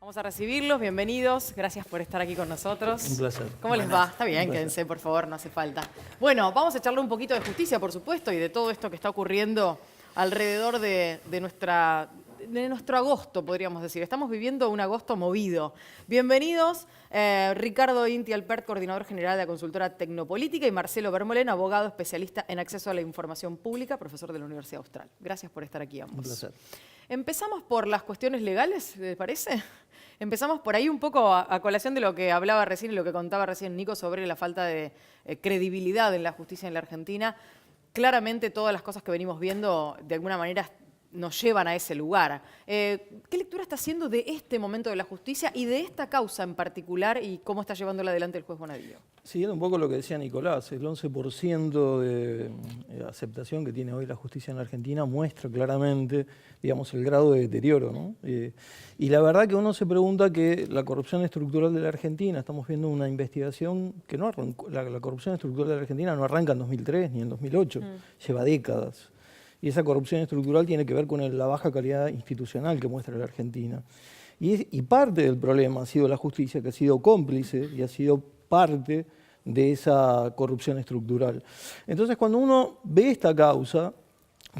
Vamos a recibirlos, bienvenidos, gracias por estar aquí con nosotros. Un placer. ¿Cómo les va? Está bien, quédense, por favor, no hace falta. Bueno, vamos a charlar un poquito de justicia, por supuesto, y de todo esto que está ocurriendo alrededor de nuestro agosto, podríamos decir. Estamos viviendo un agosto movido. Bienvenidos, Ricardo Inti Alpert, coordinador general de la consultora Tecnopolítica, y Marcelo Vermolén, abogado especialista en acceso a la información pública, profesor de la Universidad Austral. Gracias por estar aquí ambos. Un placer. Empezamos por las cuestiones legales, ¿les parece? Empezamos por ahí un poco a colación de lo que hablaba recién y lo que contaba recién Nico sobre la falta de credibilidad en la justicia en la Argentina. Claramente todas las cosas que venimos viendo de alguna manera nos llevan a ese lugar. ¿Qué lectura está haciendo de este momento de la justicia y de esta causa en particular y cómo está llevándola adelante el juez Bonadío? Siguiendo un poco lo que decía Nicolás, el 11% de aceptación que tiene hoy la justicia en la Argentina muestra claramente, digamos, el grado de deterioro, ¿no? Y la verdad que uno se pregunta que la corrupción estructural de la Argentina, estamos viendo una investigación que no arrancó, la corrupción estructural de la Argentina no arranca en 2003 ni en 2008, lleva décadas. Y esa corrupción estructural tiene que ver con la baja calidad institucional que muestra la Argentina. Y parte del problema ha sido la justicia, que ha sido cómplice y ha sido parte de esa corrupción estructural. Entonces, cuando uno ve esta causa,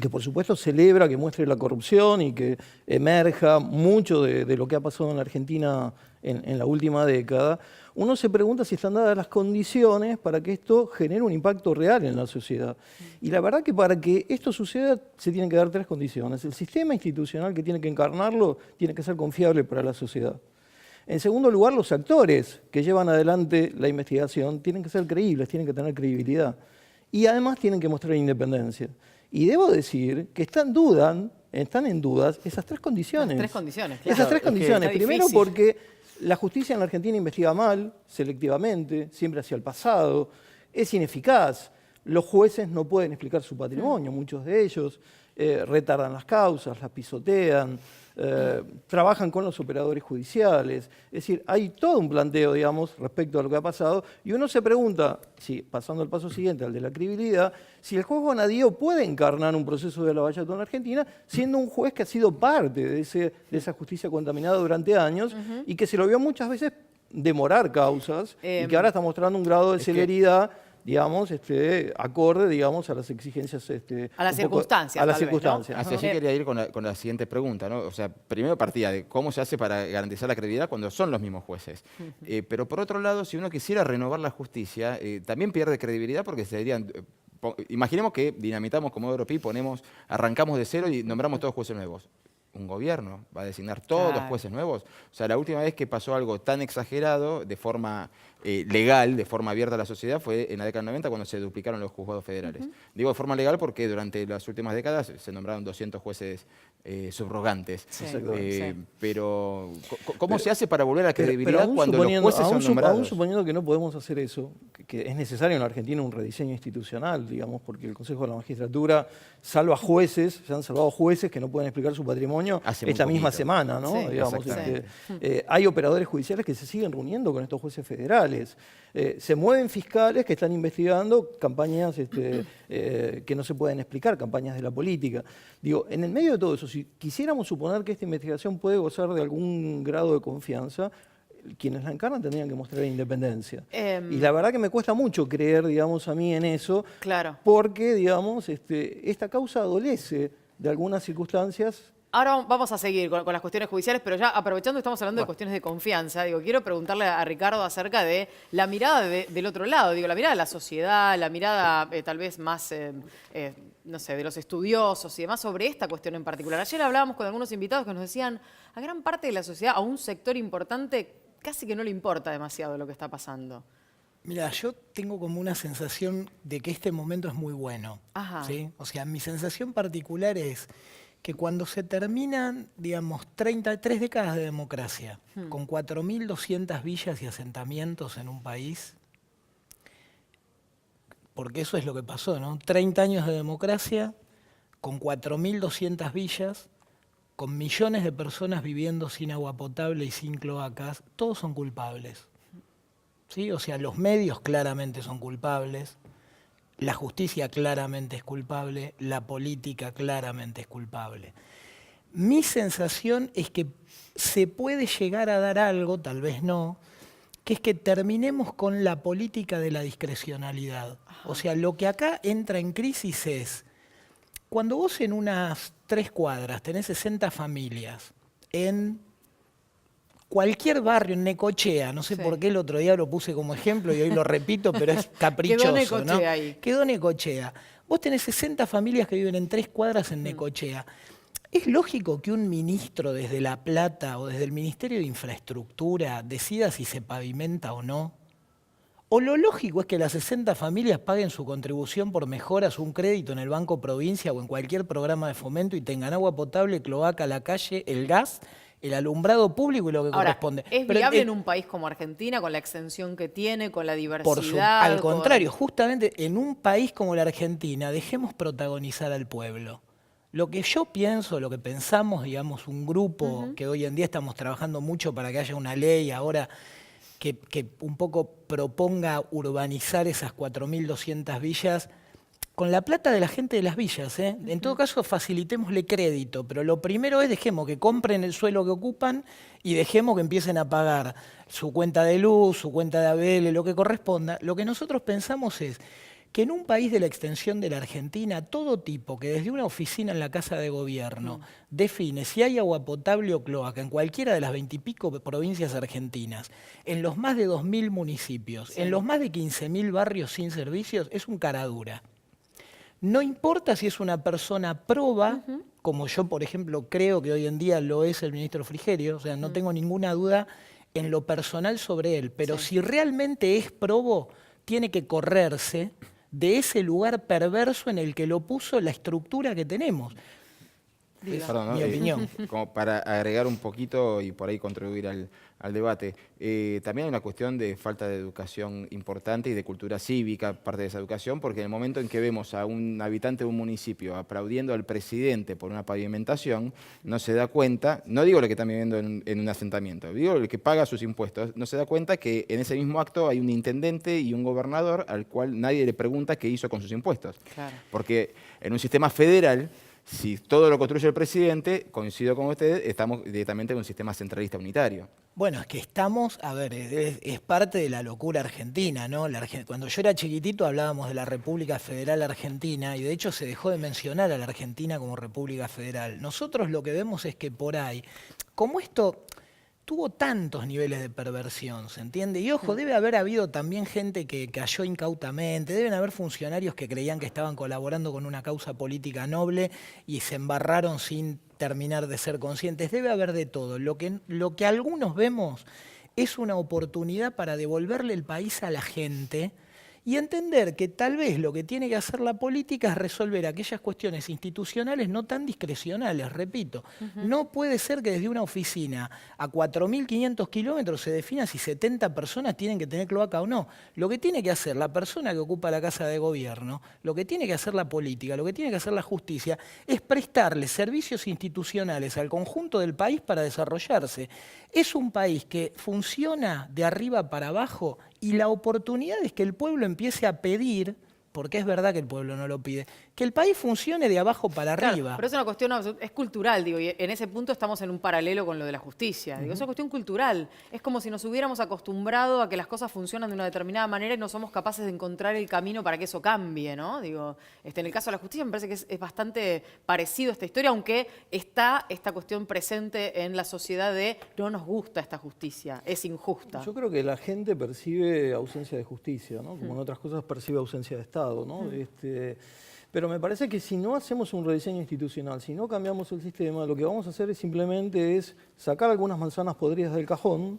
que por supuesto celebra que muestre la corrupción y que emerja mucho de lo que ha pasado en la Argentina en la última década, uno se pregunta si están dadas las condiciones para que esto genere un impacto real en la sociedad. Y la verdad que para que esto suceda se tienen que dar tres condiciones. El sistema institucional que tiene que encarnarlo tiene que ser confiable para la sociedad. En segundo lugar, los actores que llevan adelante la investigación tienen que ser creíbles, tienen que tener credibilidad. Y además tienen que mostrar independencia. Y debo decir que están en dudas esas tres condiciones. Las tres condiciones, claro. Esas tres condiciones. Primero difícil. porque la justicia en la Argentina investiga mal, selectivamente, siempre hacia el pasado, es ineficaz. Los jueces no pueden explicar su patrimonio, muchos de ellos retardan las causas, las pisotean, trabajan con los operadores judiciales. Es decir, hay todo un planteo, digamos, respecto a lo que ha pasado, y uno se pregunta, si, pasando al paso siguiente, al de la credibilidad, si el juez Bonadío puede encarnar un proceso de lavallato en la Argentina, siendo un juez que ha sido parte de esa justicia contaminada durante años y que se lo vio muchas veces demorar causas y que ahora está mostrando un grado de celeridad, digamos, acorde, digamos, a las exigencias... a las circunstancias, a las tal vez, circunstancias. ¿no? Así yo quería ir con la siguiente pregunta, ¿no? O sea, primero partía de cómo se hace para garantizar la credibilidad cuando son los mismos jueces. Pero por otro lado, si uno quisiera renovar la justicia, también pierde credibilidad porque serían... imaginemos que dinamitamos como Europi, arrancamos de cero y nombramos todos jueces nuevos. Un gobierno va a designar todos los jueces nuevos. O sea, la última vez que pasó algo tan exagerado, de forma legal, de forma abierta a la sociedad, fue en la década del 90 cuando se duplicaron los juzgados federales. Digo de forma legal porque durante las últimas décadas se nombraron 200 jueces subrogantes. Sí. Pero, ¿cómo se hace para volver a la credibilidad cuando los jueces son nombrados? Aún suponiendo que no podemos hacer eso, que es necesario en la Argentina un rediseño institucional, digamos, porque el Consejo de la Magistratura salva jueces, se han salvado jueces que no pueden explicar su patrimonio esta misma semana, ¿no? Sí, digamos, exactamente. hay operadores judiciales que se siguen reuniendo con estos jueces federales. Se mueven fiscales que están investigando campañas que no se pueden explicar, campañas de la política. Digo, en el medio de todo eso, si quisiéramos suponer que esta investigación puede gozar de algún grado de confianza, quienes la encarnan tendrían que mostrar independencia. Y la verdad que me cuesta mucho creer, digamos, a mí en eso, Claro. porque, digamos, esta causa adolece de algunas circunstancias. Ahora vamos a seguir con las cuestiones judiciales, pero ya aprovechando que estamos hablando de cuestiones de confianza, quiero preguntarle a Ricardo acerca de la mirada del otro lado, la mirada de la sociedad, la mirada tal vez más, no sé, de los estudiosos y demás sobre esta cuestión en particular. Ayer hablábamos con algunos invitados que nos decían, a gran parte de la sociedad, a un sector importante, casi que no le importa demasiado lo que está pasando. Mira, yo tengo como una sensación de que este momento es muy bueno. Ajá. ¿Sí? O sea, mi sensación particular es que cuando se terminan, digamos, 33 décadas de democracia, con 4.200 villas y asentamientos en un país, porque eso es lo que pasó, ¿no? 30 años de democracia, con 4.200 villas, con millones de personas viviendo sin agua potable y sin cloacas, todos son culpables. ¿Sí? O sea, los medios claramente son culpables, la justicia claramente es culpable, la política claramente es culpable. Mi sensación es que se puede llegar a dar algo, tal vez no, que es que terminemos con la política de la discrecionalidad. O sea, lo que acá entra en crisis es, cuando vos en unas 3 cuadras tenés 60 familias, en cualquier barrio, en Necochea, no sé Sí. por qué el otro día lo puse como ejemplo y hoy lo repito, pero es caprichoso. Quedó Necochea ¿no? ahí. Quedó Necochea. Vos tenés 60 familias que viven en 3 cuadras en Necochea. ¿Es lógico que un ministro desde La Plata o desde el Ministerio de Infraestructura decida si se pavimenta o no? ¿O lo lógico es que las 60 familias paguen su contribución por mejoras, un crédito en el Banco Provincia o en cualquier programa de fomento y tengan agua potable, cloaca, la calle, el gas, el alumbrado público y lo que Ahora, corresponde? ¿es Pero, viable en un país como Argentina, con la extensión que tiene, con la diversidad? al con- contrario, justamente en un país como la Argentina, dejemos protagonizar al pueblo. Lo que yo pienso, lo que pensamos, digamos, un grupo que hoy en día estamos trabajando mucho para que haya una ley ahora que un poco proponga urbanizar esas 4.200 villas con la plata de la gente de las villas. En todo caso, facilitémosle crédito, pero lo primero es dejemos que compren el suelo que ocupan y dejemos que empiecen a pagar su cuenta de luz, su cuenta de ABL, lo que corresponda. Lo que nosotros pensamos es que en un país de la extensión de la Argentina, todo tipo que desde una oficina en la Casa de Gobierno define si hay agua potable o cloaca en cualquiera de las 20 y pico provincias argentinas, en los más de 2.000 municipios, en los más de 15.000 barrios sin servicios, es un cara dura. No importa si es una persona proba, como yo, por ejemplo, creo que hoy en día lo es el ministro Frigerio, o sea, no tengo ninguna duda en lo personal sobre él, pero si realmente es probo, tiene que correrse de ese lugar perverso en el que lo puso la estructura que tenemos. Diga. Perdón, ¿no? Mi opinión. Como para agregar un poquito y por ahí contribuir al debate, también hay una cuestión de falta de educación importante y de cultura cívica, parte de esa educación, porque en el momento en que vemos a un habitante de un municipio aplaudiendo al presidente por una pavimentación, no se da cuenta, no digo lo que están viviendo en un asentamiento, digo el que paga sus impuestos, no se da cuenta que en ese mismo acto hay un intendente y un gobernador al cual nadie le pregunta qué hizo con sus impuestos. Claro. Porque en un sistema federal, si todo lo construye el presidente, coincido con usted, estamos directamente en un sistema centralista unitario. Bueno, es que estamos, a ver, es parte de la locura argentina, ¿no? Cuando yo era chiquitito hablábamos de la República Federal Argentina y de hecho se dejó de mencionar a la Argentina como República Federal. Nosotros lo que vemos es que por ahí, como esto tuvo tantos niveles de perversión, ¿se entiende? Y ojo, debe haber habido también gente que cayó incautamente, deben haber funcionarios que creían que estaban colaborando con una causa política noble y se embarraron sin terminar de ser conscientes. Debe haber de todo. Lo que algunos vemos es una oportunidad para devolverle el país a la gente y entender que tal vez lo que tiene que hacer la política es resolver aquellas cuestiones institucionales no tan discrecionales, repito. No puede ser que desde una oficina a 4.500 kilómetros se defina si 70 personas tienen que tener cloaca o no. Lo que tiene que hacer la persona que ocupa la Casa de Gobierno, lo que tiene que hacer la política, lo que tiene que hacer la justicia, es prestarle servicios institucionales al conjunto del país para desarrollarse. Es un país que funciona de arriba para abajo y la oportunidad es que el pueblo empiece a pedir, porque es verdad que el pueblo no lo pide, que el país funcione de abajo para Claro, arriba. pero es una cuestión, es cultural, digo, y en ese punto estamos en un paralelo con lo de la justicia. Digo, es una cuestión cultural. Es como si nos hubiéramos acostumbrado a que las cosas funcionan de una determinada manera y no somos capaces de encontrar el camino para que eso cambie, ¿no? Digo, en el caso de la justicia me parece que es bastante parecido a esta historia, aunque está esta cuestión presente en la sociedad de no nos gusta esta justicia, es injusta. Yo creo que la gente percibe ausencia de justicia, ¿no? Como en otras cosas percibe ausencia de Estado, ¿no? Pero me parece que si no hacemos un rediseño institucional, si no cambiamos el sistema, lo que vamos a hacer simplemente es sacar algunas manzanas podridas del cajón,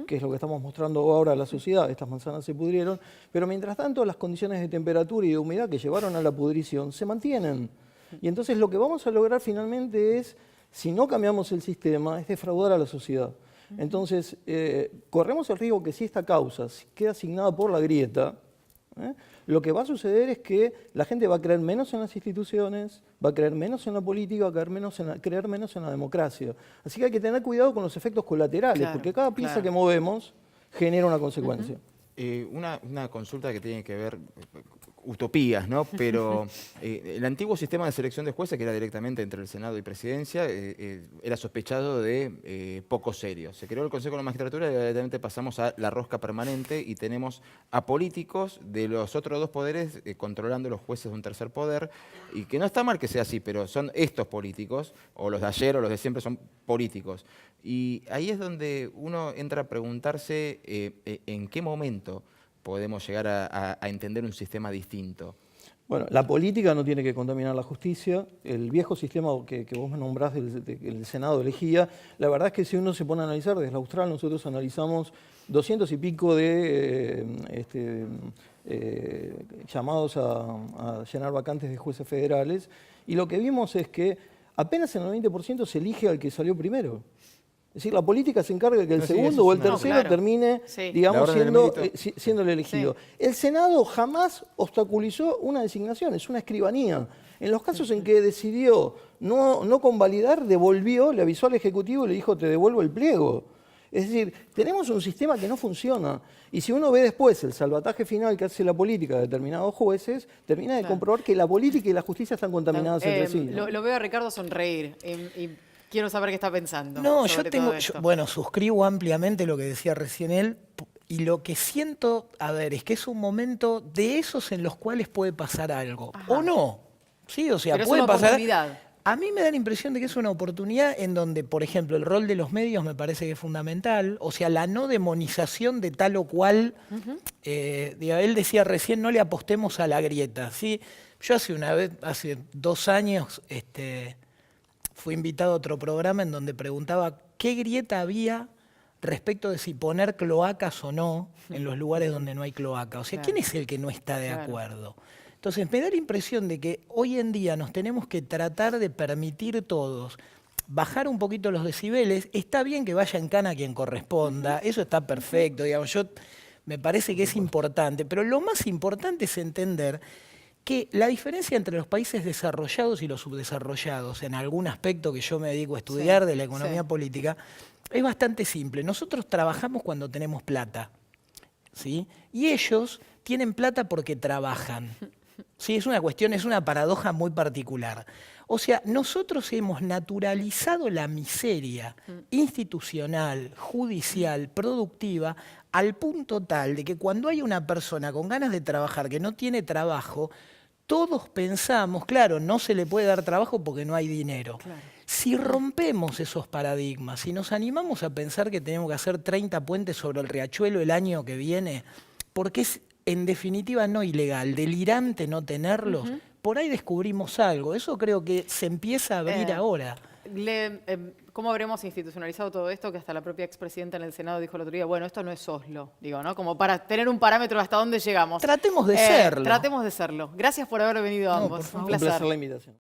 que es lo que estamos mostrando ahora a la sociedad. Estas manzanas se pudrieron, pero mientras tanto las condiciones de temperatura y de humedad que llevaron a la pudrición se mantienen. Y entonces lo que vamos a lograr finalmente es, si no cambiamos el sistema, es defraudar a la sociedad. Entonces, corremos el riesgo que si esta causa queda asignada por la grieta, lo que va a suceder es que la gente va a creer menos en las instituciones, va a creer menos en la política, va a creer menos en la democracia. Así que hay que tener cuidado con los efectos colaterales, Claro, porque cada pieza claro. que movemos genera una consecuencia. Una consulta que tiene que ver, utopías, ¿no? Pero el antiguo sistema de selección de jueces, que era directamente entre el Senado y Presidencia, era sospechado de poco serio. Se creó el Consejo de la Magistratura y directamente pasamos a la rosca permanente y tenemos a políticos de los otros dos poderes controlando los jueces de un tercer poder, y que no está mal que sea así, pero son estos políticos, o los de ayer o los de siempre, son políticos. Y ahí es donde uno entra a preguntarse en qué momento podemos llegar a entender un sistema distinto. Bueno, la política no tiene que contaminar la justicia. El viejo sistema que vos me nombrás del Senado elegía, la verdad es que si uno se pone a analizar, desde la Austral nosotros analizamos 200 y pico de llamados a llenar vacantes de jueces federales, y lo que vimos es que apenas en el 20% se elige al que salió primero. Es decir, la política se encarga de que el segundo o el tercero termine, digamos, siendo el elegido. Sí. El Senado jamás obstaculizó una designación, es una escribanía. En los casos en que decidió no convalidar, devolvió, le avisó al Ejecutivo y le dijo, te devuelvo el pliego. Es decir, tenemos un sistema que no funciona. Y si uno ve después el salvataje final que hace la política de determinados jueces, termina de comprobar que la política y la justicia están contaminadas entre sí, ¿no? Lo veo a Ricardo sonreír y quiero saber qué está pensando. No, bueno, suscribo ampliamente lo que decía recién él, y lo que siento, a ver, es que es un momento de esos en los cuales puede pasar algo. Ajá. O no. Sí, o sea, pero puede es una pasar. Oportunidad. A mí me da la impresión de que es una oportunidad en donde, por ejemplo, el rol de los medios me parece que es fundamental. O sea, la no demonización de tal o cual. Él decía recién, no le apostemos a la grieta. ¿Sí? Yo hace 2 años, fui invitado a otro programa en donde preguntaba qué grieta había respecto de si poner cloacas o no en los lugares donde no hay cloaca. O sea, ¿quién es el que no está de acuerdo? Entonces, me da la impresión de que hoy en día nos tenemos que tratar de permitir todos bajar un poquito los decibeles. Está bien que vaya en cana quien corresponda, eso está perfecto, digamos, me parece que es importante, pero lo más importante es entender que la diferencia entre los países desarrollados y los subdesarrollados, en algún aspecto que yo me dedico a estudiar de la economía política, es bastante simple. Nosotros trabajamos cuando tenemos plata, ¿sí? Y ellos tienen plata porque trabajan. Sí, es una cuestión, es una paradoja muy particular. O sea, nosotros hemos naturalizado la miseria institucional, judicial, productiva, al punto tal de que cuando hay una persona con ganas de trabajar que no tiene trabajo, todos pensamos, claro, no se le puede dar trabajo porque no hay dinero. Claro. Si rompemos esos paradigmas, si nos animamos a pensar que tenemos que hacer 30 puentes sobre el riachuelo el año que viene, porque es en definitiva no ilegal, delirante no tenerlos, por ahí descubrimos algo. Eso creo que se empieza a abrir ahora. ¿Cómo habremos institucionalizado todo esto? Que hasta la propia expresidenta en el Senado dijo el otro día, bueno, esto no es Oslo, digo, ¿no? Como para tener un parámetro hasta dónde llegamos. Tratemos de serlo. Tratemos de serlo. Gracias por haber venido ambos. Un placer la invitación.